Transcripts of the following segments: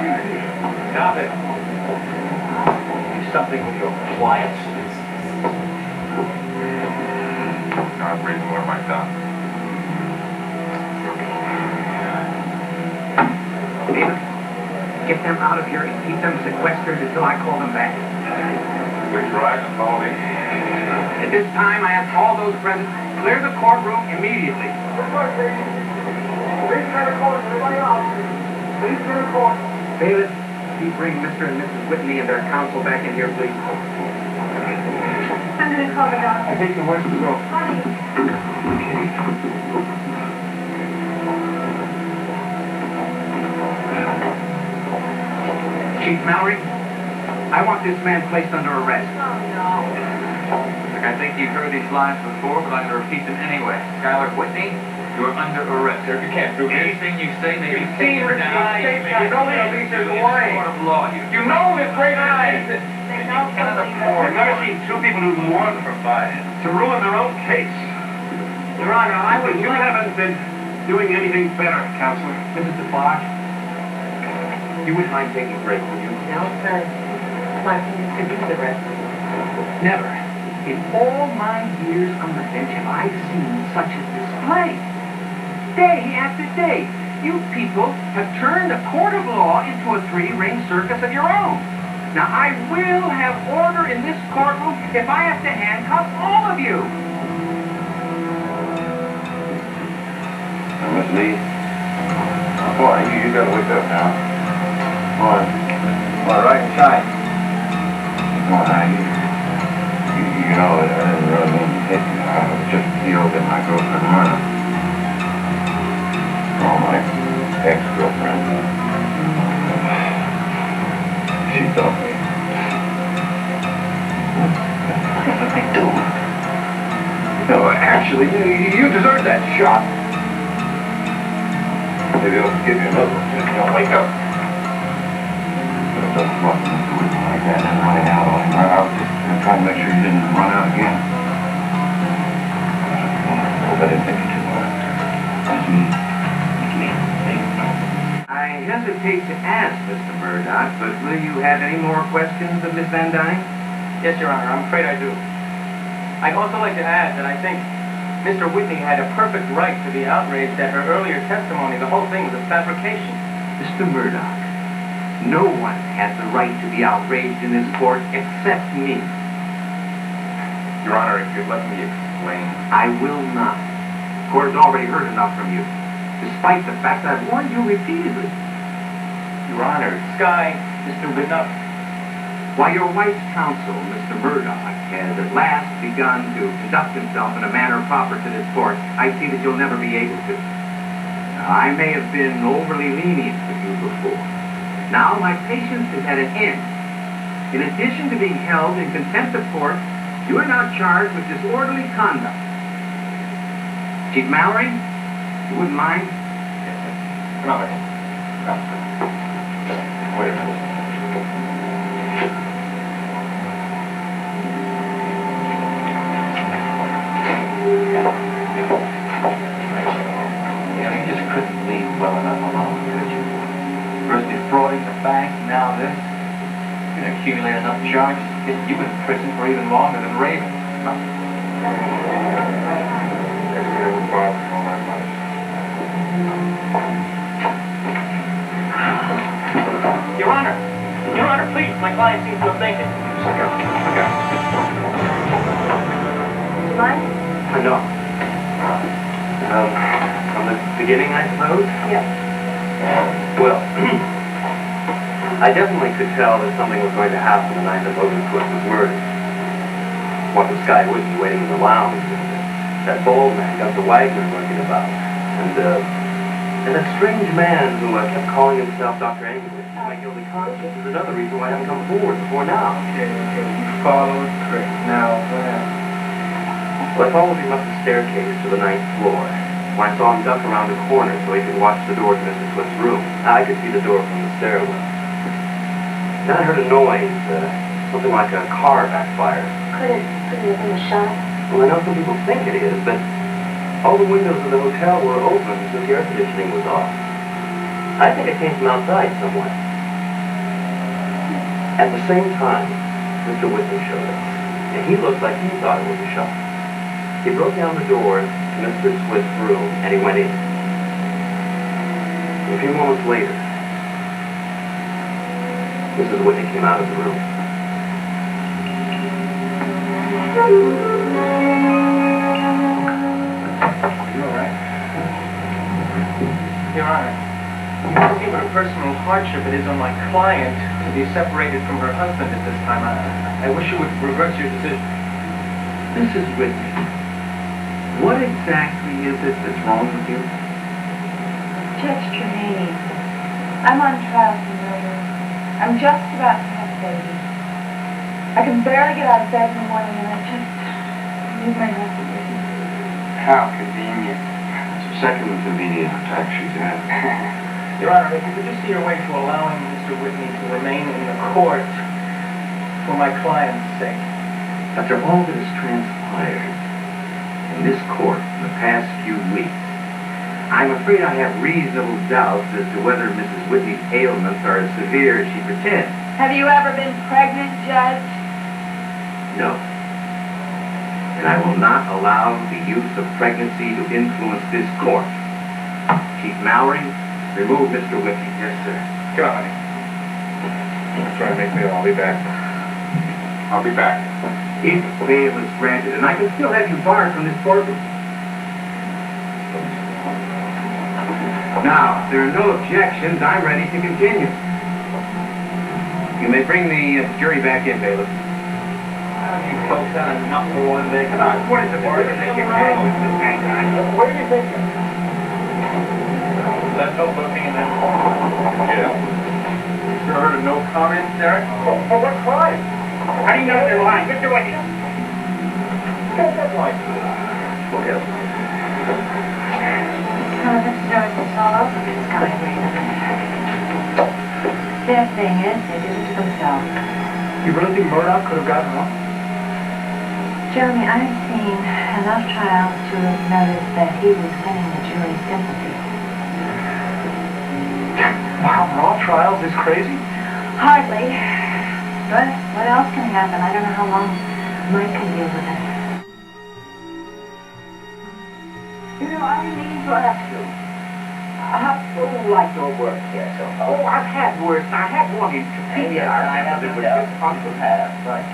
Stop it. Do something with your clients. I'm breathing more of my tongue. David, get them out of here and keep them sequestered until I call them back. Which right, follow me. At this time, I ask all those present, clear the courtroom immediately. Please clear the court. Everybody out. Please clear the court. David, you bring Mr. and Mrs. Whitney and their counsel back in here, please. I'm going to call the doctor. I think the worst to go. Honey. Chief Mallory, I want this man placed under arrest. Oh, no. Look, I think you've heard these lines before, but I'm going to repeat them anyway. Skylar Whitney, you are under arrest. Sir, you can't do this. Anything you say may be You've seen taken her down. face. You know me, Alicia, why? Court of law. You know with great eyes. They know cannot something. afford. I've never seen two people who won for five to ruin their own case. Your Honor, I would. You haven't been doing anything better, Counselor. Mrs. DeBarge, you wouldn't mind taking a break, would you? No, sir. My opinion could use the rest. Never. In all my years on the bench have I seen such a display. Day after day, you people have turned a court of law into a three-ring circus of your own. Now, I will have order in this courtroom if I have to handcuff all of you. Miss Meade. Boy, you gotta wake up now. Come on. Come on, right inside. Come on, now, you know, I didn't really mean to hit you. I was just appealed that my girlfriend murder. Oh, my ex-girlfriend. She dumped me. What did I do? No, actually, you deserve that shot. Maybe I'll give you another one. You know, wake up. But don't run into it like that and running out on him. I was just trying to make sure you didn't run out again. Hope I didn't make you too hard. That's me. I hesitate to ask, Mr. Murdock, but will you have any more questions of Miss Van Dyne? Yes, Your Honor, I'm afraid I do. I'd also like to add that I think Mr. Whitney had a perfect right to be outraged at her earlier testimony. The whole thing was a fabrication. Mr. Murdock, no one has the right to be outraged in this court except me. Your Honor, if you'd let me explain. I will not. The court has already heard enough from you, despite the fact that I've warned you repeatedly. Your Honor, Sky, Mr. Whitney. Why, your wife's counsel, Mr. Murdock, has at last begun to conduct himself in a manner proper to this court, I see that you'll never be able to. Now, I may have been overly lenient with you before. Now my patience is at an end. In addition to being held in contempt of court, you are now charged with disorderly conduct. Chief Mallory, you wouldn't mind? Come on, man. Wait a minute. Yeah, you just couldn't leave well enough alone, could you? First defrauding the bank, now this. You can accumulate enough charges to get you in prison for even longer than Raven. Huh? Your Honor, please, my client seems to have fainted. Mine? No. From the beginning, I suppose? Yes. Well, I definitely could tell that something was going to happen the night that Logan Cook was murdered. What was Sky Whitney waiting in the lounge? That bald man, Gunther Wagner, lurking about. And that strange man who kept calling himself Dr. English. My guilty conscience is another reason why I haven't come forward before now. Okay, you followed Clerk. Now, what happened? Well, I followed him up the staircase to the 9th floor. When I saw him duck around the corner so he could watch the door to Mr. Swift's room, I could see the door from the stairwell. Then I heard a noise, something like a car backfire. Couldn't have been a shot. Well, I know some people think it is, but all the windows of the hotel were open since the air conditioning was off. I think it came from outside somewhere. At the same time, Mr. Whitney showed up, and he looked like he thought it was a shot. He broke down the door to Mr. Swift's room, and he went in. A few moments later, Mrs. Whitney came out of the room. You all right? Your Honor, you can see what a personal hardship it is on my client to be separated from her husband at this time. I wish you would reverse your decision. Mrs. Whitney, what exactly is it that's wrong with you? Judge Trahaney, I'm on trial for murder. I'm just about to have a baby. I can barely get out of bed in the morning, and I just need my husband with me. How convenient. It's the second convenient attack she's had. Your Honor, if you could just see your way to allowing Mr. Whitney to remain in the court for my client's sake. After all that has transpired in this court in the past few weeks, I'm afraid I have reasonable doubts as to whether Mrs. Whitney's ailments are as severe as she pretends. Have you ever been pregnant, Judge? No. And I will not allow the use of pregnancy to influence this court. Chief Mallory, remove Mr. Whitney. Yes, sir. Come on, honey. Try to make me. I'll be back. I'll be back. If bail is granted, and I can still have you barred from this courtroom. Now, if there are no objections, I'm ready to continue. You may bring the jury back in, bailiff. You folks had enough for one day. Come on, what is it, Mark? What do you think? Left over looking and then... Yeah. You heard of no comments, Derek? For what crime? How do you know they're lying? Mr. Whitney! What's that like? What else? It's all over this guy, Their thing is, they did it to themselves. You really think Murdock could have gotten off? Jeremy, I've seen enough trials to have noticed that he was winning the jury's sympathy. Wow, raw trials is crazy? Hardly. But what else can happen? I don't know how long Mike can deal with it. You know, I need to ask you. How do you like your work here so far? Oh, I've had worse. I had one in Topeka. Yes, I have that no was doubt just that you have, but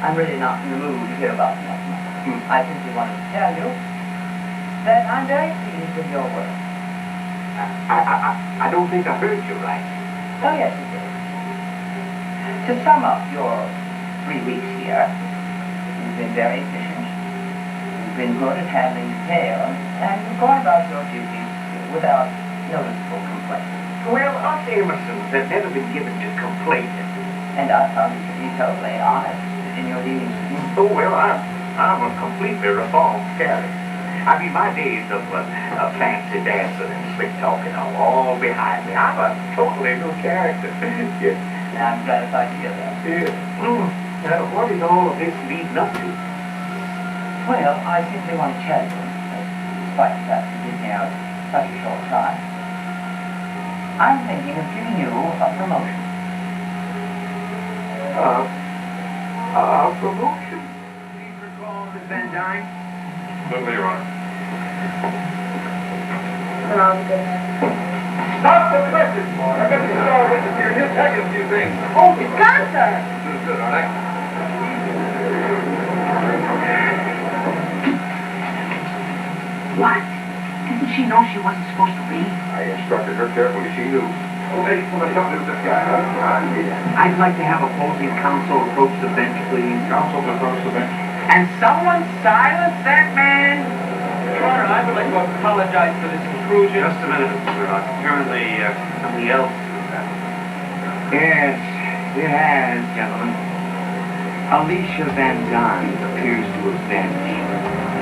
I'm really not in the mood to hear about nothing. I simply wanted to tell you that I'm very pleased with your work. I don't think I heard you right. Oh, yes, you did. To sum up your 3 weeks here, you've been very efficient, you've been good at handling details, and you've gone about your duties without noticeable complaint. Well, us Emersons have never been given to complaining. And I found you to be totally honest in your dealings with me. Oh, well, I'm a completely reformed character. I mean, my days of fancy dancing and slick talking are all behind me. I'm a totally new character. Yes. I'm gratified to hear that. Yeah. What is all of this leading up to? Well, I simply want to tell you that despite the fact you've been here such a short time, I'm thinking of giving you a promotion. Promotion? Please recall Miss Van Dyne. Look, Your Honor. Stop the questions, Mark. I bet you saw a witness here. He'll tell you a few things. Oh, it's Gunther! Good, all right? What? Didn't she know she wasn't supposed to leave? I instructed her carefully. She knew. Hey, somebody help me with this guy. I'd like to have opposing counsel approach the bench, please. Counsel's approach the bench. And someone silence that man! Your Honor, I would like to apologize for this intrusion. Just a minute, Murdock. Apparently, somebody else is happening. Yes, it has, gentlemen. Alicia Van Dyne appears to have vanished.